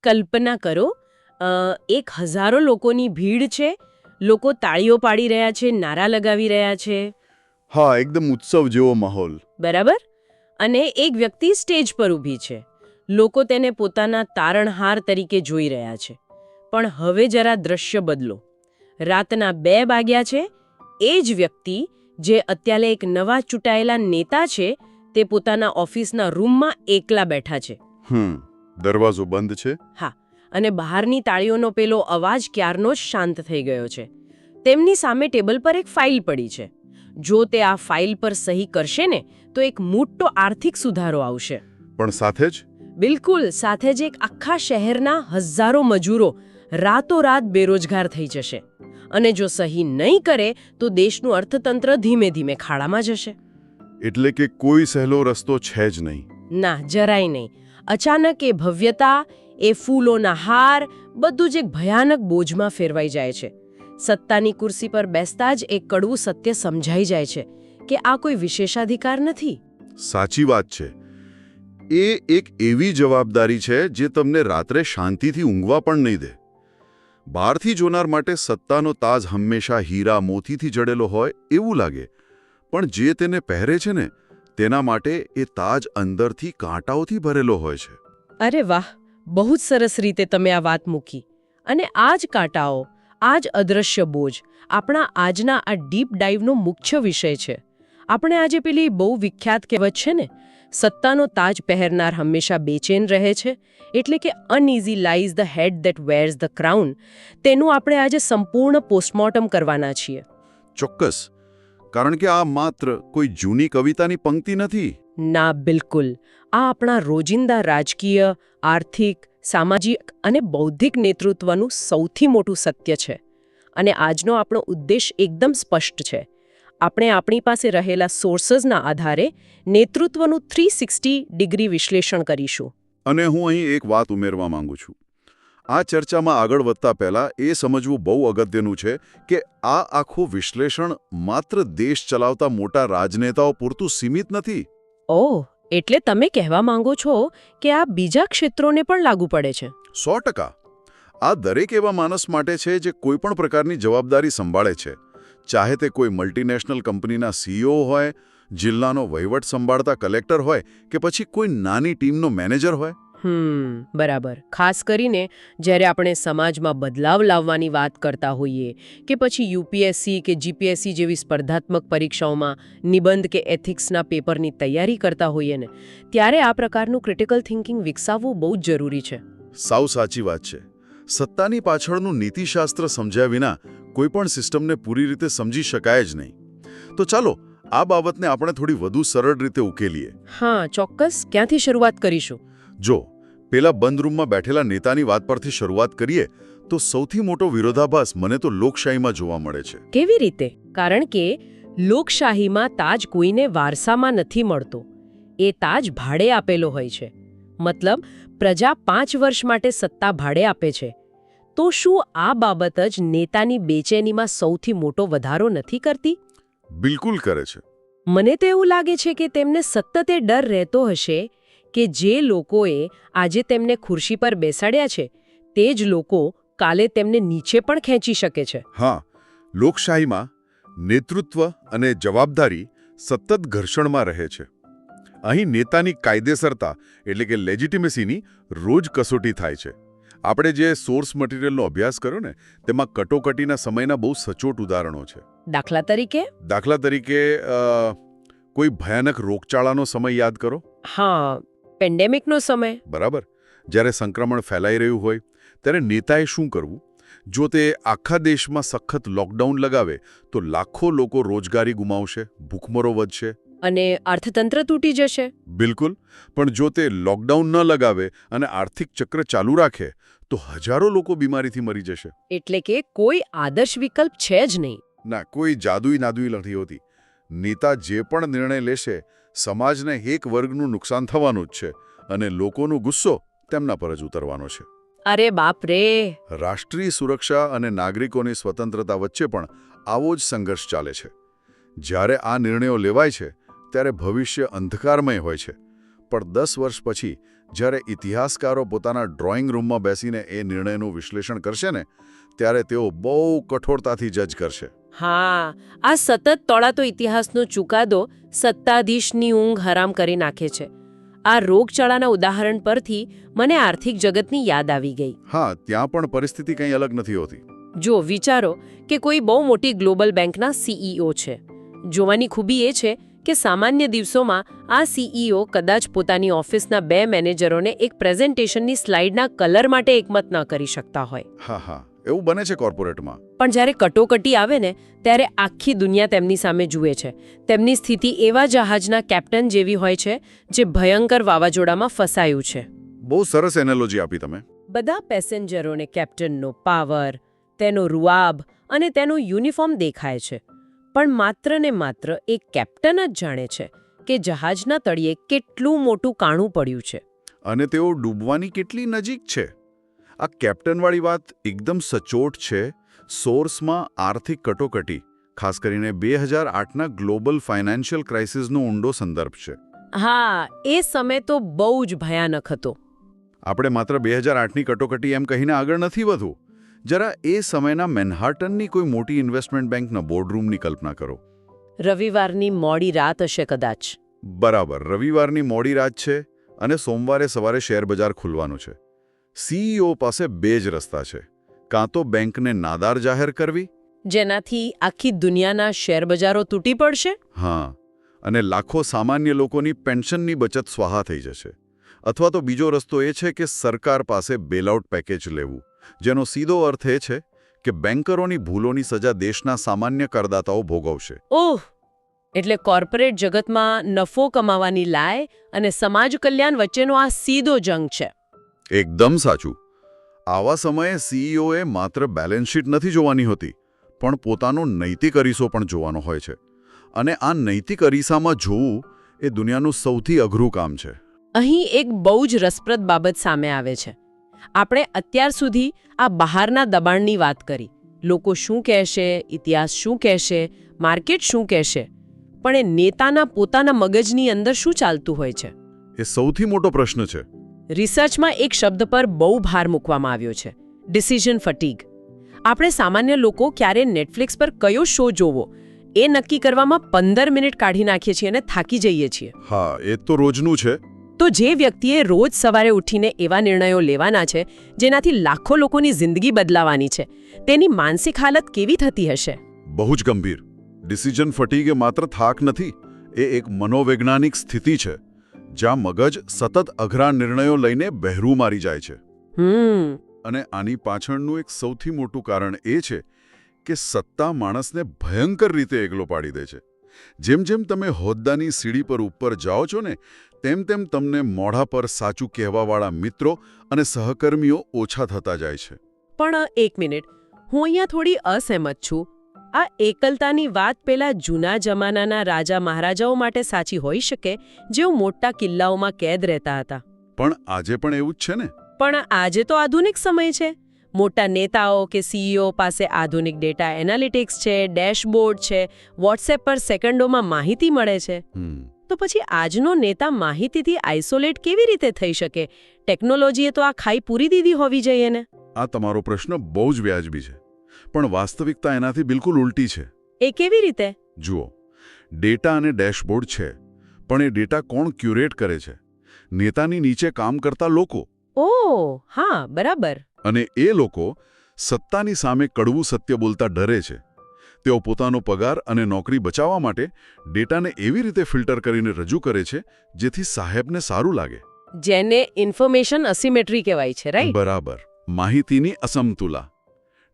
કલ્પના કરો, એક હજારો લોકોની ભીડ છે, લોકો તાળીઓ પાડી રહ્યા છે, નારા લગાવી રહ્યા છે, હા, એકદમ ઉત્સવ જેવો માહોલ. બરાબર? અને એક વ્યક્તિ સ્ટેજ પર ઊભી છે. લોકો તેને પોતાના તારણહાર તરીકે જોઈ રહ્યા છે. પણ હવે જરા દ્રશ્ય બદલો. રાતના 2 વાગ્યા છે. એ જ વ્યક્તિ જે અત્યારે એક નવા ચૂંટાયેલા નેતા છે, તે પોતાના ઓફિસના રૂમમાં એકલા બેઠા છે. દરવાજો બંધ છે. હા, અને બહારની તાળીઓનો પેલો અવાજ ક્યારનો જ શાંત થઈ ગયો છે. તેમની સામે ટેબલ પર એક ફાઇલ પડી છે. જો તે આ ફાઇલ પર સહી કરશે ને, તો એક મોટો આર્થિક સુધારો આવશે. પણ સાથે જ બિલકુલ, સાથે જ એક આખા શહેરના હજારો મજૂરો રાતોરાત બેરોજગાર થઈ જશે. અને જો સહી નહીં કરે, તો દેશનું અર્થતંત્ર ધીમે ધીમે ખાડામાં જશે. એટલે કે કોઈ સહેલો રસ્તો છે જ નહીં. ના, જરાય નહીં. અચાનક એ ભવ્યતા, એ ફૂલોના હાર, બધું જ એક ભયાનક બોજમાં ફેરવાઈ જાય છે. સત્તાની કુર્સી પર બેસતા જ એક કડવું સત્ય સમજાઈ જાય છે કે આ કોઈ વિશેષાધિકાર નથી. સાચી વાત છે. એ એક એવી જવાબદારી છે જે તમને રાત્રે શાંતિથી ઊંઘવા પણ નહીં દે. બહારથી જોનાર માટે સત્તાનો તાજ હંમેશા હીરા મોતીથી જડેલો હોય એવું લાગે, પણ જે તેને પહેરે છે ને, તેના માટે એ તાજ અંદરથી કાંટાઓથી ભરેલો હોય છે. અરે વાહ, બહુ જ સરસ રીતે તમે આ વાત મૂકી. અને આ જ કાંટાઓ, આ જ અદૃશ્ય બોજ આપણા આજના આ ડીપ ડાઇવનો મુખ્ય વિષય છે. આપણે આજે પેલી બહુ વિખ્યાત કહેવત છે ને, સત્તાનો તાજ પહેરનાર હંમેશા બેચેન રહે છે, એટલે કે uneasy lies the head that wears the crown, તેનું આપણે આજે સંપૂર્ણ પોસ્ટમોર્ટમ કરવાના છીએ. ચોક્કસ. કારણ કે આ માત્ર કોઈ જૂની કવિતાની પંક્તિ નથી. ના, બિલકુલ. આ આપણા રોજિંદા રાજકીય, આર્થિક, સામાજિક અને બૌદ્ધિક નેતૃત્વનું સૌથી મોટું સત્ય છે. અને આજનો આપણો ઉદ્દેશ એકદમ સ્પષ્ટ છે. આપણે આપણી પાસે રહેલા સોર્સેસના આધારે નેતૃત્વનું 360 ડિગ્રી વિશ્લેષણ કરીશું. અને હું અહીં એક વાત ઉમેરવા માંગુ છું. આ ચર્ચામાં આગળ વધતા પહેલા એ સમજવું બહુ અગત્યનું છે કે આ આખું વિશ્લેષણ માત્ર દેશ ચલાવતા મોટા રાજનેતાઓ પૂરતું સીમિત નથી. ઓહ, એટલે તમે કહેવા માંગો છો કે આ બીજા ક્ષેત્રોને પણ લાગુ પડે છે? 100%. આ દરેક એવા માણસ માટે છે જે કોઈ પણ પ્રકારની જવાબદારી સંભાળે છે. ચાહે તે કોઈ મલ્ટીનેશનલ કંપનીના સીઈઓ હોય, જિલ્લાનો વહીવટ સંભાળતા કલેક્ટર હોય કે પછી કોઈ નાની ટીમનો મેનેજર હોય. બરાબર. ખાસ કરીને જ્યારે આપણે સમાજમાં બદલાવ લાવવાની વાત કરતા હોઈએ કે પછી યુપીએસસી કે જીપીએસસી જેવી સ્પર્ધાત્મક પરીક્ષાઓમાં નિબંધ કે એથિક્સના પેપરની તૈયારી કરતા હોઈએ ને, ત્યારે આ પ્રકારનું ક્રિટિકલ થિંકિંગ વિકસાવવું બહુ જ જરૂરી છે. સાવ સાચી વાત છે. સત્તાની પાછળનું નીતિશાસ્ત્ર સમજ્યા વિના કોઈ પણ સિસ્ટમને પૂરી રીતે સમજી શકાય જ નહીં. તો ચાલો આ બાબતને આપણે થોડી વધુ સરળ રીતે ઉકેલીએ. હા, ચોક્કસ. ક્યાંથી શરૂઆત કરીશું? જો પેલા બંધ રૂમમાં બેઠેલા નેતાની વાત પરથી શરૂઆત કરીએ તો સૌથી મોટો વિરોધાભાસ મને તો લોકશાહીમાં જોવા મળે છે. કેવી રીતે? કારણ કે લોકશાહીમાં તાજ કોઈને વારસામાં નથી મળતો. એ તાજ ભાડે આપેલો હોય છે. મતલબ, પ્રજા 5 વર્ષ માટે સત્તા ભાડે આપે છે. તો શું આ બાબત જ નેતાની બેચેનીમાં સૌથી મોટો વધારો નથી કરતી? બિલકુલ કરે છે. મને તો એવું લાગે છે કે તેમને સતત એ ડર રહેતો હશે કે જે લોકોએ આજે તેમને ખુરશી પર બેસાડ્યા છે, તે જ લોકો કાલે તેમને નીચે પણ ખેંચી શકે છે. હા, લોકશાહીમાં નેતૃત્વ અને જવાબદારી સતત ઘર્ષણમાં રહે છે. અહીં નેતાની કાયદેસરતા એટલે કે લેજિટિમેસીની રોજ કસોટી થાય છે. આપણે જે સોર્સ મટીરિયલનો અભ્યાસ કર્યો ને, તેમાં કટોકટીના સમયના બહુ સચોટ ઉદાહરણો છે. દાખલા તરીકે કોઈ ભયાનક રોગચાળાનો સમય યાદ કરો. હા, પેન્ડેમિકનો સમય. બરાબર. જ્યારે સંક્રમણ ફેલાઈ રહ્યું હોય ત્યારે નેતાએ શું કરવું? જો તે આખા દેશમાં સખત લોકડાઉન લગાવે તો લાખો લોકો રોજગારી ગુમાવશે, ભૂખમરો વધશે અને અર્થતંત્ર તૂટી જશે. બિલકુલ. પણ જો તે લોકડાઉન ન લગાવે અને આર્થિક ચક્ર ચાલુ રાખે તો હજારો લોકો બીમારીથી મરી જશે. એટલે કે કોઈ આદર્શ વિકલ્પ છે જ નહીં. ના, કોઈ જાદુઈ નથી હોતી. નેતા જે પણ નિર્ણય લેશે, સમાજને એક વર્ગનું નુકસાન થવાનું જ છે અને લોકોનો ગુસ્સો તેમના પર જ ઉતરવાનો છે. અરે બાપ રે! રાષ્ટ્રીય સુરક્ષા અને નાગરિકોની સ્વતંત્રતા વચ્ચે પણ આવો જ સંઘર્ષ ચાલે છે. જ્યારે આ નિર્ણયો લેવાય છે ત્યારે ભવિષ્ય અંધકારમય હોય છે, પણ 10 વર્ષ પછી જ્યારે ઇતિહાસકારો પોતાના ડ્રોઈંગ રૂમમાં બેસીને એ નિર્ણયનું વિશ્લેષણ કરશે ને ત્યારે તેઓ બહુ કઠોરતાથી જજ કરશે. હા, આ સતત તોળાતો ઇતિહાસનો ચુકાદો સત્તાધીશની ઊંઘ હરામ કરી નાખે છે. આ રોગચાળાના ઉદાહરણ પરથી મને આર્થિક જગતની યાદ આવી ગઈ. હા, ત્યાં પણ પરિસ્થિતિ કંઈ અલગ નથી હોતી. જો વિચારો કે કોઈ બહુ મોટી ગ્લોબલ બેંકના સીઈઓ છે. જોવાની ખૂબી એ છે કે સામાન્ય દિવસોમાં આ સીઈઓ કદાચ પોતાની ઓફિસના 2 મેનેજરોને એક પ્રેઝન્ટેશનની સ્લાઇડના કલર માટે એકમત ન કરી શકતા હોય. હા, એવું બને છે કોર્પોરેટમાં. પણ જ્યારે કટોકટી આવે ને ત્યારે આખી દુનિયા તેમની સામે જુએ છે. તેમની સ્થિતિ એવા જહાજના કેપ્ટન જેવી હોય છે જે ભયંકર વાવાઝોડામાં ફસાયું છે. બહુ સરસ એનાલોજી આપી તમે. બધા પેસેન્જરોને કેપ્ટનનો પાવર, તેનો રૂઆબ અને તેનું યુનિફોર્મ દેખાય છે. પણ માત્ર ને માત્ર એક કેપ્ટન જ જાણે છે કે જહાજના તળિયે કેટલું મોટું કાણું પડ્યું છે. અને તેઓ ડૂબવાની કેટલી નજીક છે. આ કેપ્ટનવાળી વાત એકદમ સચોટ છે. સોર્સમાં આર્થિક કટોકટી, ખાસ કરીને 2008ના ગ્લોબલ ફાઇનાન્શિયલ ક્રાઇસિસનો ઊંડો સંદર્ભ છે. હા, એ સમય તો બહુ જ ભયાનક હતો. આપણે માત્ર 2008ની કટોકટી એમ કહીને આગળ નથી વધવું. જરા એ સમયના મેનહાટનની કોઈ મોટી ઇન્વેસ્ટમેન્ટ બેંકના બોર્ડરૂમની કલ્પના કરો. રવિવારની મોડી રાત હશે કદાચ. બરાબર, રવિવારની મોડી રાત છે અને સોમવારે સવારે શેરબજાર ખુલવાનું છે. સીઈઓ પાસે 2 જ રસ્તા છે. કાં તો બેંકને નાદાર જાહેર કરવી, જેનાથી આખી દુનિયાના શેરબજારો તૂટી પડશે. હા, અને લાખો સામાન્ય લોકોની પેન્શનની બચત સ્વાહા થઈ જશે. અથવા તો બીજો રસ્તો એ છે કે સરકાર પાસે બેલઆઉટ પેકેજ લેવું, જેનો સીધો અર્થ એ છે કે બેન્કરોની ભૂલોની સજા દેશના સામાન્ય કરદાતાઓ ભોગવશે. ઓહ, એટલે કોર્પોરેટ જગતમાં નફો કમાવાની લાય અને સમાજ કલ્યાણ વચ્ચેનો આ સીધો જંગ છે. એકદમ સાચું. આવા સમયે સીઈઓએ માત્ર બેલેન્સ શીટ નથી જોવાની હોતી, પણ પોતાનો નૈતિક અરીસો પણ જોવાનો હોય છે. અને આ નૈતિક અરીસામાં જોવું એ દુનિયાનું સૌથી અઘરું કામ છે. અહીં એક બહુ જ રસપ્રદ બાબત સામે આવે છે. આપણે અત્યાર સુધી આ બહારના દબાણની વાત કરી. લોકો શું કહેશે, ઇતિહાસ શું કહેશે, માર્કેટ શું કહેશે, પણ એ નેતાના પોતાના મગજની અંદર શું ચાલતું હોય છે? એ સૌથી મોટો પ્રશ્ન છે. રિસર્ચમાં એક શબ્દ પર બહુ ભાર મૂકવામાં આવ્યો છે, ડિસિઝન ફટીગ. આપણે સામાન્ય લોકો ક્યારે નેટફ્લિક્સ પર કયો શો જોવો એ નક્કી કરવામાં 15 મિનિટ કાઢી નાખીએ છીએ અને થાકી જઈએ છીએ. હા, એ તો રોજનું છે. તો જે વ્યક્તિએ રોજ સવારે ઉઠીને એવા નિર્ણયો લેવાના છે જેનાથી લાખો લોકોની જિંદગી બદલાવાની છે, તેની માનસિક હાલત કેવી થતી હશે? બહુ જ ગંભીર. ડિસિઝન ફટીગ એ માત્ર થાક નથી, એ એક મનોવૈજ્ઞાનિક સ્થિતિ છે જ્યાં મગજ સતત અઘરા નિર્ણયો લઈને બહેરું મારી જાય છે. અને આની પાછળનું એક સૌથી મોટું કારણ એ છે કે સત્તા માણસને ભયંકર રીતે એકલો પાડી દે છે. જેમ જેમ તમે હોદ્દાની સીડી પર ઉપર જાઓ છો ને, તેમ તેમ તમને મોઢા પર સાચું કહેવાવાળા મિત્રો અને સહકર્મીઓ ઓછા થતા જાય છે. પણ એક મિનિટ, હું અહીંયા થોડી અસહેમત છું. આ એકલતાની વાત પેલા જૂના જમાનાના રાજા મહારાજાઓ માટે સાચી હોઈ શકે, જેઓ મોટા કિલ્લાઓમાં કેદ રહેતા હતા. પણ આજે પણ એવું જ છે ને. પણ આજે તો આધુનિક સમય છે. મોટા નેતાઓ કે સીઈઓ પાસે આધુનિક ડેટા એનાલિટિક્સ છે, ડેશબોર્ડ છે, વોટ્સએપ પર સેકન્ડોમાં માહિતી મળે છે. તો પછી આજનો નેતા માહિતીથી આઇસોલેટ કેવી રીતે થઈ શકે? ટેકનોલોજીએ તો આ ખાઈ પૂરી દીધી હોવી જોઈએ ને. આ તમારો પ્રશ્ન બહુ જ વ્યાજબી છે, પણ વાસ્તવિકતા એનાથી બિલકુલ ઉલટી છે. એ કેવી રીતે? જુઓ, ડેટા અને ડેશબોર્ડ છે, પણ એ ડેટા કોણ ક્યુરેટ કરે છે? નેતાની નીચે કામ કરતા લોકો. ઓહ, હા, બરાબર. અને એ લોકો સત્તાની સામે કડવું સત્ય બોલતા ડરે છે. તેઓ પોતાનો પગાર અને નોકરી બચાવવા માટે ડેટાને એવી રીતે ફિલ્ટર કરીને રજૂ કરે છે જેથી સાહેબને સારું લાગે. જેને ઇન્ફોર્મેશન અસિમેટ્રી કહેવાય છે, રાઈટ? બરાબર. માહિતીની અસમતુલા.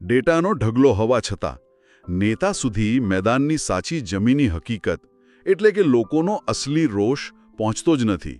ડેટાનો ઢગલો હોવા છતાં નેતા સુધી મેદાનની સાચી જમીની હકીકત એટલે કે લોકોનો અસલી રોષ પહોંચતો જ નથી.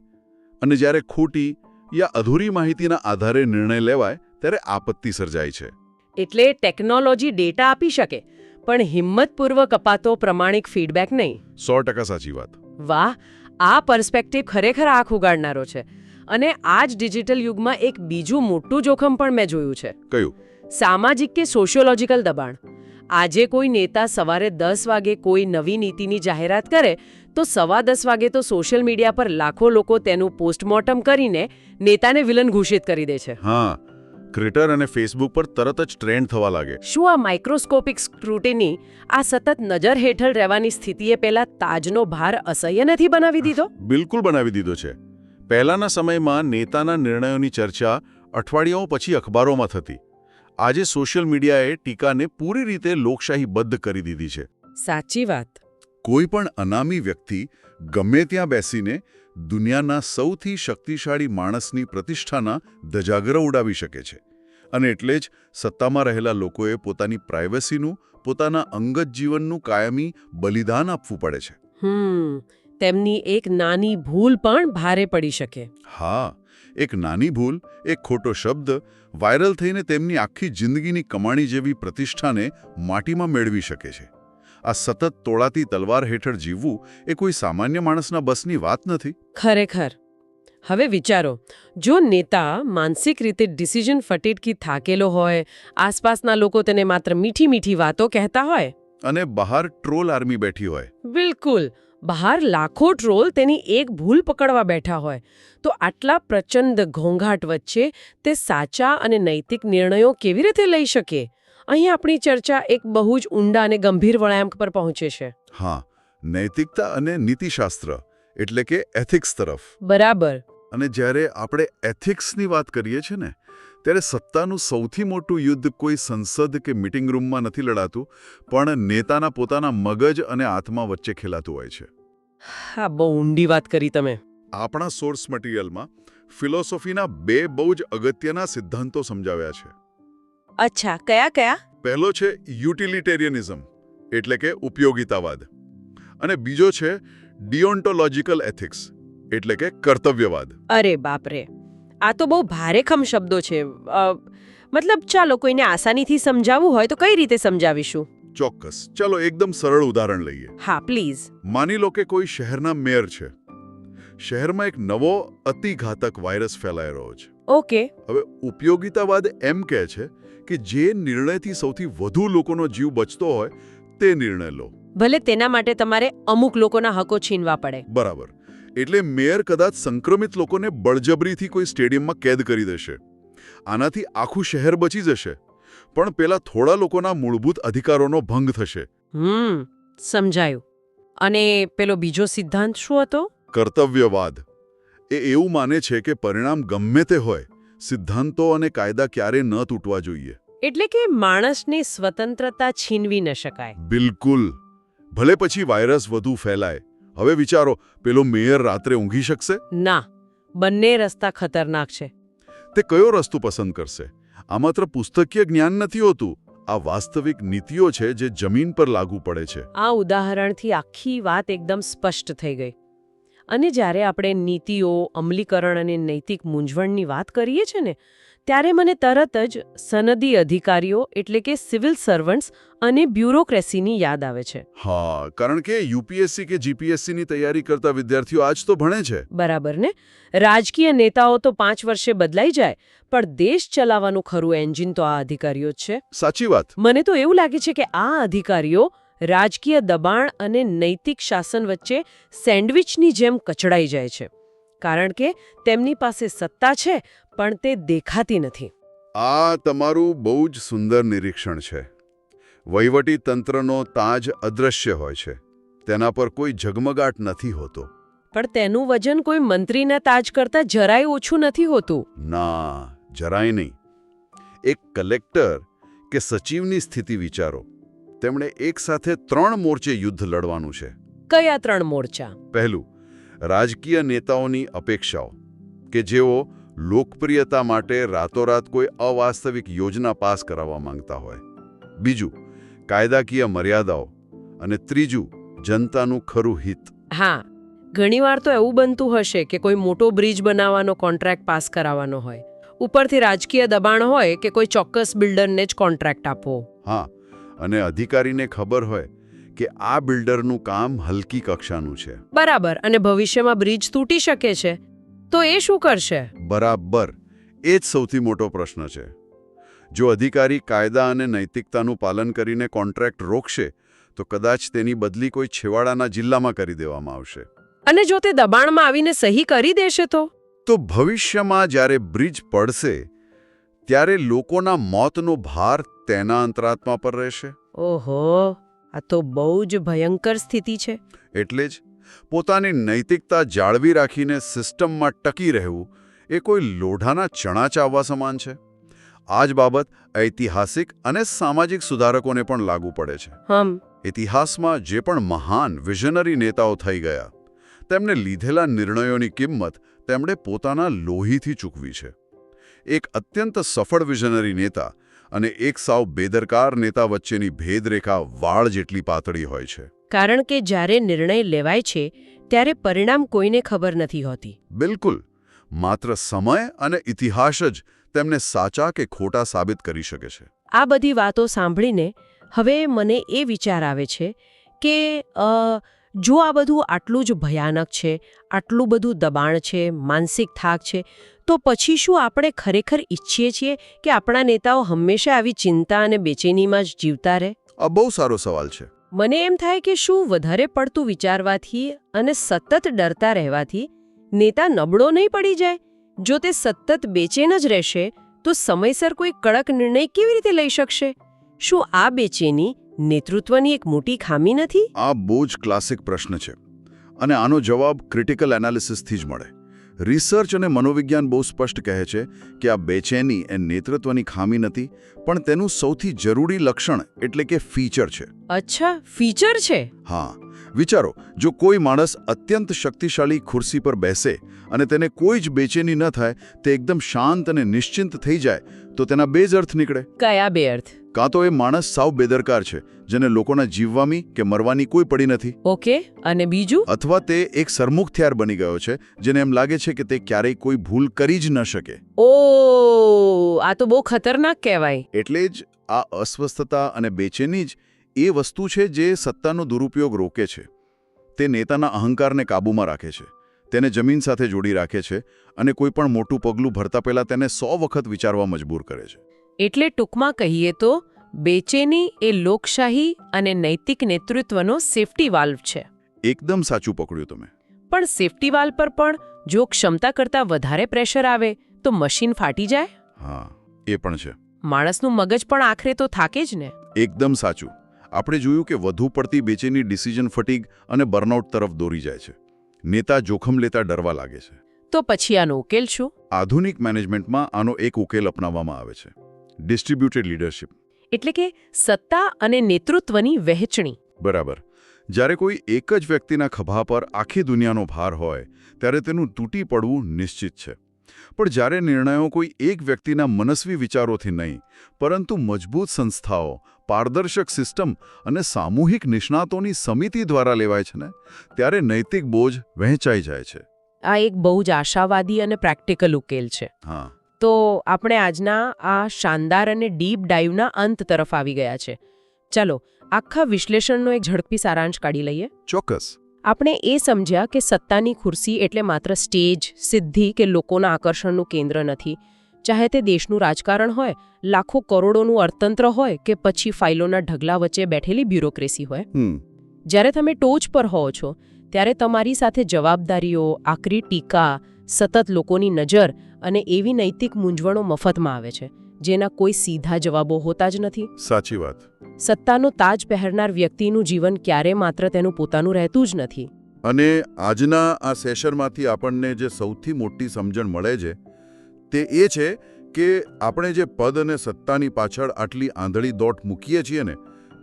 અને જ્યારે ખોટી યા અધૂરી માહિતીના આધારે નિર્ણય લેવાય ત્યારે આપત્તિ સર્જાય છે. એટલે ટેકનોલોજી ડેટા આપી શકે, પણ હિંમતપૂર્વક અપાતો પ્રમાણિક ફીડબેક નહીં. 100% સાચી વાત. વાહ, આ પર્સ્પેક્ટિવ ખરેખર આંખ ઉગાડનારો છે. અને આ જ ડિજિટલ યુગમાં એક બીજું મોટું જોખમ પણ મેં જોયું છે. કયું? સામાજિક કે સોશિયોલોજીકલ દબાણ. આજે કોઈ નેતા સવારે 10 વાગે કોઈ નવી નીતિની જાહેરાત કરે તો 10:15 વાગે તો સોશિયલ મીડિયા પર લાખો લોકો તેનું પોસ્ટમોર્ટમ કરીને નેતાને વિલન ઘોષિત કરી દે છે. હા, ટ્વિટર અને ફેસબુક પર તરત જ ટ્રેન્ડ થવા લાગે. શું આ માઇક્રોસ્કોપિક સ્ક્રુટિની, આ સતત નજર હેઠળ રહેવાની સ્થિતિએ પેલા તાજનો ભાર અસહ્ય નથી બનાવી દીધો? બિલકુલ બનાવી દીધો છે. પહેલાના સમયમાં નેતાના નિર્ણયોની ચર્ચા અઠવાડિયાઓ પછી અખબારોમાં થતી. આજે સોશિયલ મીડિયાએ ટીકાને પૂરી રીતે લોકશાહીબદ્ધ કરી દીધી છે. સાચી વાત. કોઈ પણ અનામી વ્યક્તિ ગમે ત્યાં બેસીને દુનિયાના સૌથી શક્તિશાળી માણસની પ્રતિષ્ઠાના ધજાગરા ઉડાવી શકે છે. અને એટલે જ સત્તામાં રહેલા લોકોએ પોતાની પ્રાઇવસીનું, પોતાના અંગત જીવનનું કાયમી બલિદાન આપવું પડે છે. તેમની એક નાની ભૂલ પણ ભારે પડી શકે. હા, એક નાની ભૂલ, એક ખોટો શબ્દ વાયરલ થઈને તેમની આખી જિંદગીની કમાણી જેવી પ્રતિષ્ઠાને માટીમાં મેળવી શકે છે. આ સતત તોળાતી તલવાર હેઠળ જીવવું એ કોઈ સામાન્ય માણસના બસની વાત નથી. ખરેખર. હવે વિચારો, જો નેતા માનસિક રીતે ડિસિઝન ફટીકથી થાકેલો હોય, આસપાસના લોકો તેને માત્ર મીઠી મીઠી વાતો કહેતા હોય, અને બહાર ટ્રોલ આર્મી બેઠી હોય. બિલકુલ, બહાર લાખો ટ્રોલ તેની એક ભૂલ પકડવા બેઠા હોય, તો આટલા પ્રચંડ ઘોંઘાટ વચ્ચે તે સાચા અને નૈતિક નિર્ણયો કેવી રીતે લઈ શકે? અહીં આપણી ચર્ચા એક બહુ જ ઊંડા અને ગંભીર વળાંક પર પહોંચે છે. હા, નૈતિકતા અને નીતિશાસ્ત્ર એટલે કે એથિક્સ તરફ. બરાબર. અને જ્યારે આપણે એથિક્સની વાત કરીએ છીએ ને, ત્યારે સત્તાનું સૌથી મોટું યુદ્ધ કોઈ સંસદ કે મીટિંગ રૂમમાં નથી લડાતું, પણ નેતાના પોતાના મગજ અને આત્મા વચ્ચે ખેલાતું હોય છે. હા, બહુ ઊંડી વાત કરી તમે. આપણા સોર્સ મટીરિયલમાં ફિલોસોફીના 2 બહુ જ અગત્યના સિદ્ધાંતો સમજાવ્યા છે. અચ્છા, કયા કયા? પહેલો છે યુટિલિટેરિયનિઝમ એટલે કે ઉપયોગિતાવાદ, અને બીજો છે ડિઓન્ટોલોજિકલ એથિક્સ એટલે કે કર્તવ્યવાદ. અરે બાપરે, આ તો બહુ ભારેખમ શબ્દો છે. મતલબ ચાલો કોઈને આસાનીથી સમજાવવું હોય તો કઈ રીતે સમજાવીશું? ચોક્કસ, ચલો એકદમ સરળ ઉદાહરણ લઈએ. હા, પ્લીઝ. માની લો કે કોઈ શહેરના મેયર છે. શહેરમાં એક નવો અતિઘાતક વાયરસ ફેલાઈ રહ્યો છે. ઓકે. હવે ઉપયોગિતાવાદ એમ કહે છે કે જે નિર્ણયથી સૌથી વધુ લોકોનો જીવ બચતો હોય તે નિર્ણય લો. ભલે તેના માટે તમારે અમુક લોકોના હકો છીનવા પડે. બરાબર. એટલે મેયર કદાચ સંક્રમિત લોકોને બળજબરીથી કોઈ સ્ટેડિયમમાં કેદ કરી દેશે. આનાથી આખું શહેર બચી જશે, પણ પેલા થોડા લોકોના મૂળભૂત અધિકારોનો ભંગ થશે. સમજાયું. અને પેલો બીજો સિદ્ધાંત શું હતો? કર્તવ્યવાદ. એ એવું માને છે કે પરિણામ ગમે તે હોય, સિદ્ધાંતો અને કાયદા ક્યારેય ન તૂટવા જોઈએ. એટલે કે માણસની સ્વતંત્રતા છીનવી ન શકાય. બિલકુલ. ભલે પછી વાયરસ વધુ ફેલાય. હવે વિચારો, પેલો મેયર રાત્રે ઊંઘી શકશે? ના, બંને રસ્તા ખતરનાક છે. તે કયો રસ્તો પસંદ કરશે? આ માત્ર પુસ્તકીય જ્ઞાન નથી હોતું, આ વાસ્તવિક નીતિઓ છે જે જમીન પર લાગુ પડે છે. આ ઉદાહરણથી આખી વાત એકદમ સ્પષ્ટ થઈ ગઈ. અને જ્યારે આપણે નીતિઓ, અમલીકરણ અને નૈતિક મૂંઝવણની વાત કરીએ છીએ ને, ત્યારે મને તરત જ સનદી અધિકારીઓ એટલે કે સિવિલ સર્વન્ટ્સ અને બ્યુરોક્રેસીની યાદ આવે છે. હા, કારણ કે યુપીએસસી કે જીપીએસસીની તૈયારી કરતા વિદ્યાર્થીઓ આજ તો ભણે છે. બરાબર ને? રાજકીય નેતાઓ તો 5 વર્ષે બદલાઈ જાય, પણ દેશ ચલાવવાનું ખરું એન્જિન તો આ અધિકારીઓ જ છે. સાચી વાત. મને તો એવું લાગે છે કે આ અધિકારીઓ રાજકીય દબાણ અને નૈતિક શાસન વચ્ચે સેન્ડવિચની જેમ કચડાઈ જાય છે, કારણ કે તેમની પાસે સત્તા છે પણ તે દેખાતી નથી. આ તમારું બહુ જ સુંદર નિરીક્ષણ છે. વહીવટી તંત્રનો તાજ અદૃશ્ય હોય છે, તેના પર કોઈ ઝગમગાટ નથી હોતો. પણ તેનું વજન કોઈ મંત્રીના તાજ કરતાં જરાય ઓછું નથી હોતું. ના, જરાય નહીં. એક કલેક્ટર કે સચિવની સ્થિતિ વિચારો. તેમણે એકસાથે 3 મોરચે યુદ્ધ લડવાનું છે. કયા 3 મોરચા? પહેલું, રાજકીય નેતાઓની અપેક્ષાઓ, કે જેઓ લોકપ્રિયતા માટે રાતોરાત કોઈ અવાસ્તવિક યોજના પાસ કરાવવા માંગતા હોય. બીજું, કાયદાકીય મર્યાદાઓ. અને ત્રીજું, જનતાનું ખરું હિત. હા, ઘણીવાર તો એવું બનતું હશે કે કોઈ મોટો બ્રિજ બનાવવાનો કોન્ટ્રાક્ટ પાસ કરાવવાનો હોય, ઉપરથી રાજકીય દબાણ હોય કે કોઈ ચોક્કસ બિલ્ડરને જ કોન્ટ્રાક્ટ આપવો. હા, અને અધિકારીને ખબર હોય કે આ બિલ્ડરનું કામ હલકી કક્ષાનું છે. બરાબર. અને ભવિષ્યમાં બ્રિજ તૂટી શકે છે, તો એ શું કરશે? બરાબર. એ જ સૌથી મોટો પ્રશ્ન છે. જો અધિકારી કાયદા અને નૈતિકતાનું પાલન કરીને કોન્ટ્રાક્ટ રોકશે, તો કદાચ તેની બદલી કોઈ છેવાડાના જિલ્લામાં કરી દેવામાં આવશે. અને જો તે દબાણમાં આવીને સહી કરી દેશે તો તો ભવિષ્યમાં જ્યારે બ્રિજ પડશે ત્યારે લોકોના મોતનો ભાર તેના અંતરાત્મા પર રહેશે. ઓહો, આ તો બહુ જ ભયંકર સ્થિતિ છે. એટલે જ પોતાની નૈતિકતા જાળવી રાખીને સિસ્ટમમાં ટકી રહેવું એ કોઈ લોઢાના ચણા ચાવવા સમાન છે. આ જ બાબત ઐતિહાસિક અને સામાજિક સુધારકોને પણ લાગુ પડે છે. ઇતિહાસમાં જે પણ મહાન વિઝનરી નેતાઓ થઈ ગયા તેમને લીધેલા નિર્ણયોની કિંમત તેમણે પોતાના લોહીથી ચૂકવી છે. એક અત્યંત સફળ વિઝનરી નેતા અને એક સાવ બેદરકાર નેતા વચ્ચેની ભેદરેખા વાળ જેટલી પાતળી હોય છે. કારણ કે જ્યારે નિર્ણય લેવાય છે ત્યારે પરિણામ કોઈને ખબર નથી હોતી. બિલકુલ. માત્ર સમય અને ઇતિહાસ જ તેમને સાચા કે ખોટા સાબિત કરી શકે છે. આ બધી વાતો સાંભળીને હવે મને એ વિચાર આવે છે કે જો આ બધું આટલું જ ભયાનક છે, આટલું બધું દબાણ છે, માનસિક થાક છે, તો પછી શું આપણે ખરેખર ઈચ્છીએ છીએ કે આપણા નેતાઓ હંમેશા આવી ચિંતા અને બેચેનીમાં જ જીવતા રહે? આ બહુ સારો સવાલ છે. મને એમ થાય કે શું વધારે પડતું વિચારવાથી અને સતત ડરતા રહેવાથી નેતા નબળો નહીં પડી જાય? જો તે સતત બેચેન જ રહેશે તો સમયસર કોઈ કડક નિર્ણય કેવી રીતે લઈ શકશે? શું આ બેચેની નેતૃત્વની એક મોટી ખામી નથી? આ બહુ જ ક્લાસિક પ્રશ્ન છે અને આનો જવાબ ક્રિટિકલ એનાલિસિસથી જ મળે. રિસર્ચ અને મનોવિજ્ઞાન બહુ સ્પષ્ટ કહે છે કે આ બેચેની એ નેતૃત્વની ખામી નથી, પણ તેનું સૌથી જરૂરી લક્ષણ એટલે કે ફીચર છે. અચ્છા, ફીચર છે? હા. વિચારો, જો કોઈ માણસ અત્યંત શક્તિશાળી ખુરશી પર બેસે અને તેને કોઈ જ બેચેની ન થાય, તે એકદમ શાંત અને નિશ્ચિંત થઈ જાય, તો તેના બે જ અર્થ નીકળે. કયા બે અર્થ? કાં તો એ માણસ સાવ બેદરકાર છે, જેને લોકોના જીવવાની કે મરવાની કોઈ પડી નથી. ઓકે, અને બીજું? અથવા તે એક સરમુખત્યાર બની ગયો છે, જેને એમ લાગે છે કે તે ક્યારેય કોઈ ભૂલ કરી જ ન શકે. ઓ, આ તો બહુ ખતરનાક કહેવાય. એટલે જ આ અસ્વસ્થતા અને બેચેની જ એ વસ્તુ છે જે સત્તાનો દુરુપયોગ રોકે છે. તે નેતાના અહંકારને કાબૂમાં રાખે છે, તેને જમીન સાથે જોડી રાખે છે અને કોઈ પણ મોટું પગલું ભરતા પહેલા તેને 100 વખત વિચારવા મજબૂર કરે છે. એટલે ટૂંકમાં કહીએ તો બેચેની એ લોકશાહી અને નૈતિક નેતૃત્વનો સેફટી વાલ્વ છે. એકદમ સાચું પકડ્યું તમે. પણ સેફટી વાલ્વ પર પણ જો ક્ષમતા કરતાં વધારે પ્રેશર આવે તો મશીન ફાટી જાય? હા, એ પણ છે. માણસનું મગજ પણ આખરે તો થાકે જ ને. એકદમ સાચું. આપણે જોયું કે વધુ પડતી બેચેની ડિસિઝન ફટીગ અને બર્નઆઉટ તરફ દોરી જાય છે. નેતા જોખમ લેતા ડરવા લાગે છે. તો પછી આનો ઉકેલ શું? આધુનિક મેનેજમેન્ટમાં આનો એક ઉકેલ અપનાવવામાં આવે છે: ડિસ્ટ્રીબ્યુટેડ લીડરશિપ. એટલે કે સત્તા અને નેતૃત્વની વહેંચણી. બરાબર. જ્યારે કોઈ એક જ વ્યક્તિના ખભા પર આખી દુનિયાનો ભાર હોય ત્યારે તેનું તૂટી પડવું નિશ્ચિત છે. પણ જ્યારે નિર્ણયો કોઈ એક વ્યક્તિના મનસ્વી વિચારોથી નહીં, પરંતુ મજબૂત સંસ્થાઓ, પારદર્શક સિસ્ટમ અને સામૂહિક નિષ્ણાતોની સમિતિ દ્વારા લેવાય છે ને, ત્યારે નૈતિક બોજ વહેંચાઈ જાય છે. આ એક બહુ જ આશાવાદી અને પ્રેક્ટિકલ ઉકેલ છે. હા. તો આપણે આજના આ શાનદાર અને ડીપ ડાઇવના અંત તરફ આવી ગયા છે. ચાલો આખા વિશ્લેષણનો એક ઝડપી સારાંશ કાઢી લઈએ. ચોક્કસ. આપણે એ સમજ્યા કે સત્તાની ખુરશી એટલે માત્ર સ્ટેજ, સિદ્ધિ કે લોકોના આકર્ષણનું કેન્દ્ર નથી. ચાહે તે દેશનું રાજકારણ હોય, લાખો કરોડોનું અર્થતંત્ર હોય કે પછી ફાઇલોના ઢગલા વચ્ચે બેઠેલી બ્યુરોક્રેસી હોય. જ્યારે તમે ટોચ પર હો છો ત્યારે તમારી સાથે જવાબદારીઓ, આકરી ટીકા, સતત લોકોની નજર અને એવી નૈતિક મૂંઝવણો મફતમાં આવે છે જેના કોઈ સીધા જવાબો હોતા જ નથી. સાચી વાત. સત્તાનો તાજ પહેરનાર વ્યક્તિનું જીવન ક્યારે માત્ર તેનું પોતાનું રહેતું જ નથી. અને આજના આ સેશનમાંથી આપણને જે સૌથી મોટી સમજણ મળે છે તે એ છે કે આપણે જે પદ અને સત્તાની પાછળ આટલી આંધળી દોટ મૂકીએ છીએ ને,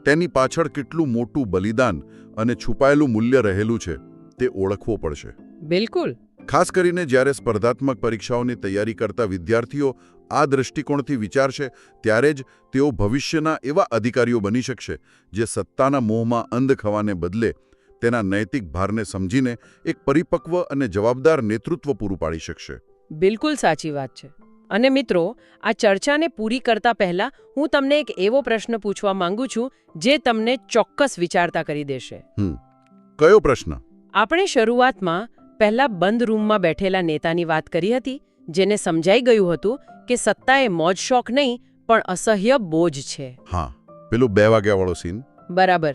તેની પાછળ કેટલું મોટું બલિદાન અને છુપાયેલું મૂલ્ય રહેલું છે તે ઓળખવો પડશે. બિલકુલ. ખાસ કરીને જ્યારે સ્પર્ધાત્મક પરીક્ષાઓની તૈયારી કરતા વિદ્યાર્થીઓ આ દૃષ્ટિકોણથી વિચારશે ત્યારે જ તેઓ ભવિષ્યના એવા અધિકારીઓ બની શકશે જે સત્તાના મોહમાં અંધ ખવાને બદલે તેના નૈતિક ભારને સમજીને એક પરિપક્વ અને જવાબદાર નેતૃત્વ પૂરું પાડી શકશે. બિલકુલ સાચી વાત છે. અને મિત્રો, આ ચર્ચાને પૂરી કરતા પહેલા હું તમને એક એવો પ્રશ્ન પૂછવા માંગુ છું જે તમને ચોક્કસ વિચારતા કરી દેશે. કયો પ્રશ્ન? આપણે શરૂઆતમાં પહેલા બંધ રૂમમાં બેઠેલા નેતાની વાત કરી હતી, જેને સમજાઈ ગયું હતું કે સત્તા એ મોજ શોખ નહીં પણ અસહ્ય બોજ છે. હા, પેલું 2 વાગ્યાવાળો સીન. બરાબર.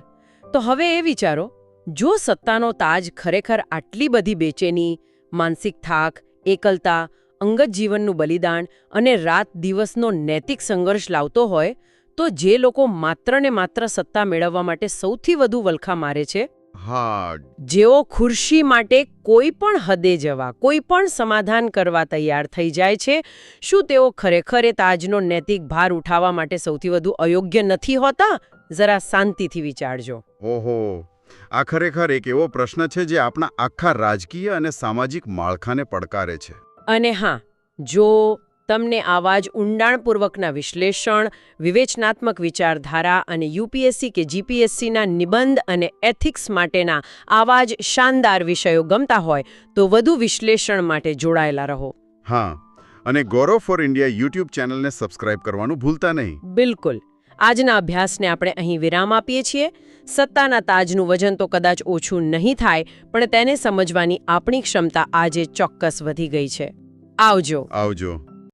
તો હવે એ વિચારો, જો સત્તાનો તાજ ખરેખર આટલી બધી બેચેની, માનસિક થાક, એકલતા, અંગત જીવનનું બલિદાન અને રાત દિવસનો નૈતિક સંઘર્ષ લાવતો હોય, તો જે લોકો માત્ર ને માત્ર સત્તા મેળવવા માટે સૌથી વધુ વલખા મારે છે, હા, જેઓ ખુરશી માટે કોઈ પણ હદે જવા, કોઈ પણ સમાધાન કરવા તૈયાર થઈ જાય છે, શું તેઓ ખરેખર એ તાજનો નૈતિક ભાર ઉઠાવવા માટે સૌથી વધુ અયોગ્ય નથી હોતા? જરા શાંતિથી વિચારજો. ઓહો, આ ખરેખર એક એવો પ્રશ્ન છે જે આપણા આખા રાજકીય અને સામાજિક માળખાને પડકારે છે. અને હા, જો તમને આવા જ ઊંડાણપૂર્વકના વિશ્લેષણ, વિવેચનાત્મક વિચારધારા અને યુપીએસસી કે જીપીએસસીના નિબંધ અને એથિક્સ માટેના આવા જ શાનદાર વિષયો ગમતા હોય તો વધુ વિશ્લેષણ માટે જોડાયેલા રહો. હા, અને ગૌરવ ફોર ઇન્ડિયા યુટ્યુબ ચેનલને સબસ્ક્રાઇબ કરવાનું ભૂલતા નહીં. બિલકુલ. આજના અભ્યાસને આપણે અહીં વિરામ આપીએ છીએ. સત્તાના તાજનું વજન તો કદાચ ઓછું નહીં થાય, પણ તેને સમજવાની આપણી ક્ષમતા આજે ચોક્કસ વધી ગઈ છે. આવજો. આવજો.